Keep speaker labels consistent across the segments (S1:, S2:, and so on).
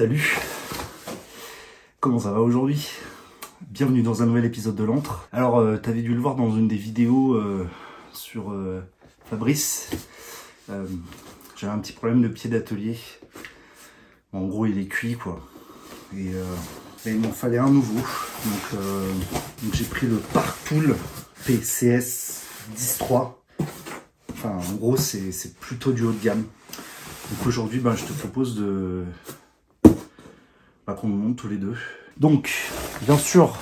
S1: Salut, comment ça va aujourd'hui? Bienvenue dans un nouvel épisode de l'Antre. Alors, t'avais dû le voir dans une des vidéos sur Fabrice. J'avais un petit problème de pied d'atelier. En gros, il est cuit, quoi. Et il m'en fallait un nouveau. Donc j'ai pris le Parktool PCS 10.3. Enfin, en gros, c'est plutôt du haut de gamme. Donc aujourd'hui, je te propose de qu'on me monte tous les deux. Donc, bien sûr,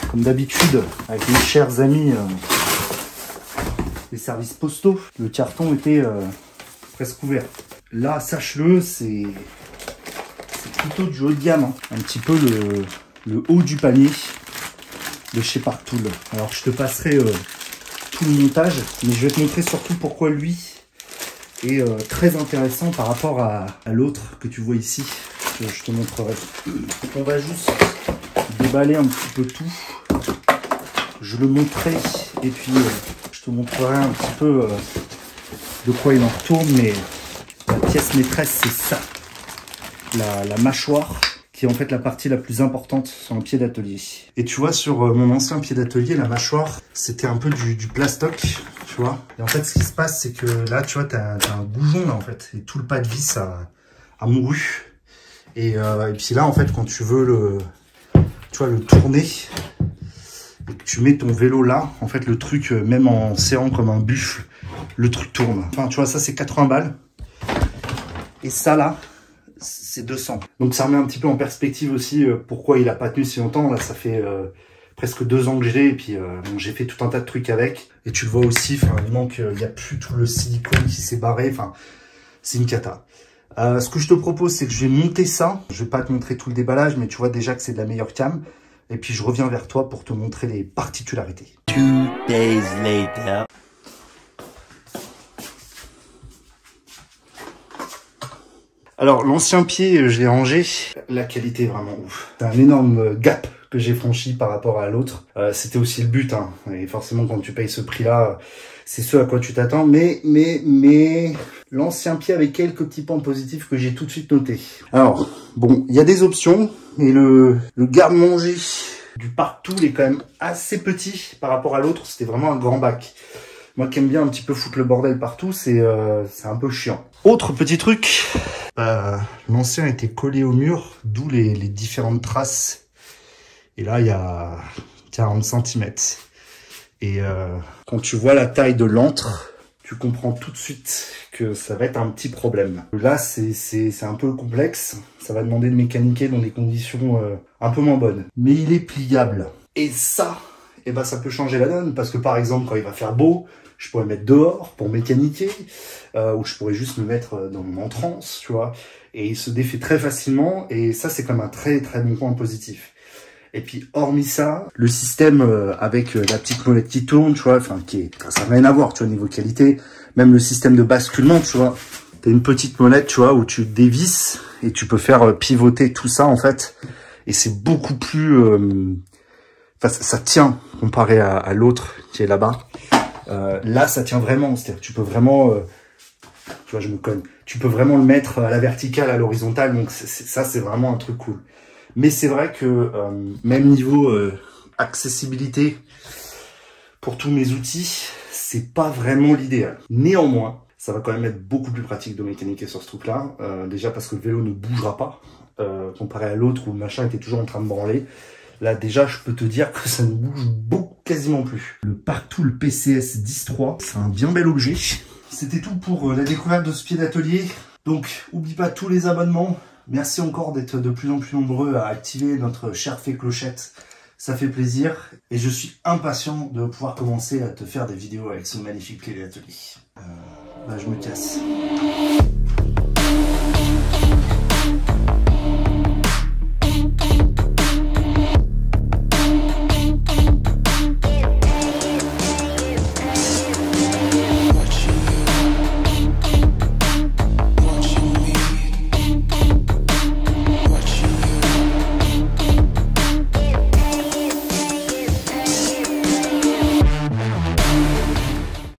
S1: comme d'habitude, avec mes chers amis des services postaux, le carton était presque ouvert. Là, sache-le, c'est plutôt du haut de gamme, hein. Un petit peu le haut du panier de chez Parktool. Alors, je te passerai tout le montage, mais je vais te montrer surtout pourquoi lui est très intéressant par rapport à l'autre que tu vois ici. Je te montrerai. On va juste déballer un petit peu tout. Je le montrerai et puis je te montrerai un petit peu de quoi il en retourne. Mais la pièce maîtresse, c'est ça. La mâchoire, qui est en fait la partie la plus importante sur un pied d'atelier. Et tu vois, sur mon ancien pied d'atelier, la mâchoire, c'était un peu du plastoc, tu vois. Et en fait, ce qui se passe, c'est que là, tu vois, t'as un goujon, là, en fait. Et tout le pas de vis a mouru. Et puis là, en fait, quand tu veux le tourner et que tu mets ton vélo là, en fait, le truc, même en serrant comme un buffle, le truc tourne. Enfin, tu vois, ça, c'est 80 balles. Et ça, là, c'est 200. Donc, ça remet un petit peu en perspective aussi pourquoi il a pas tenu si longtemps. Là, ça fait presque 2 ans que j'ai. Et puis, bon, j'ai fait tout un tas de trucs avec. Et tu le vois aussi, il manque, il n'y a plus tout le silicone qui s'est barré. Enfin, c'est une cata. Ce que je te propose, c'est que je vais monter ça. Je vais pas te montrer tout le déballage, mais tu vois déjà que c'est de la meilleure cam. Et puis je reviens vers toi pour te montrer les particularités.
S2: 2 days later.
S1: Alors l'ancien pied, je l'ai rangé. La qualité est vraiment ouf. C'est un énorme gap que j'ai franchi par rapport à l'autre. C'était aussi le but, hein. Et forcément, quand tu payes ce prix-là, c'est ce à quoi tu t'attends. Mais l'ancien pied avait quelques petits points positifs que j'ai tout de suite notés. Alors, bon, il y a des options, mais le garde-manger du Parktool est quand même assez petit par rapport à l'autre. C'était vraiment un grand bac. Moi qui aime bien un petit peu foutre le bordel partout, c'est un peu chiant. Autre petit truc, l'ancien était collé au mur, d'où les différentes traces. Et là, il y a 40 cm. Et quand tu vois la taille de l'antre, tu comprends tout de suite que ça va être un petit problème. Là, c'est un peu complexe. Ça va demander de mécaniquer dans des conditions un peu moins bonnes. Mais il est pliable. Et ça, ça peut changer la donne. Parce que par exemple, quand il va faire beau, je pourrais me mettre dehors pour mécaniquer. Ou je pourrais juste me mettre dans mon entrance, tu vois. Et il se défait très facilement. Et ça, c'est comme un très très bon point positif. Et puis, hormis ça, le système avec la petite molette qui tourne, tu vois, ça n'a rien à voir, tu vois, niveau qualité. Même le système de basculement, tu vois, t'as une petite molette, tu vois, où tu dévisses et tu peux faire pivoter tout ça, en fait. Et c'est beaucoup plus... ça tient comparé à l'autre qui est là-bas. Là, ça tient vraiment, c'est-à-dire que tu peux vraiment... tu vois, je me cogne. Tu peux vraiment le mettre à la verticale, à l'horizontale, donc ça, c'est vraiment un truc cool. Mais c'est vrai que même niveau accessibilité pour tous mes outils, c'est pas vraiment l'idéal. Néanmoins, ça va quand même être beaucoup plus pratique de mécaniquer sur ce truc-là. Déjà parce que le vélo ne bougera pas, comparé à l'autre où le machin était toujours en train de branler. Là déjà, je peux te dire que ça ne bouge quasiment plus. Le Parktool PCS 10.3, c'est un bien bel objet. C'était tout pour la découverte de ce pied d'atelier. Donc, oublie pas tous les abonnements. Merci encore d'être de plus en plus nombreux à activer notre chère fée clochette. Ça fait plaisir. Et je suis impatient de pouvoir commencer à te faire des vidéos avec ce magnifique pied d'atelier. Je me casse.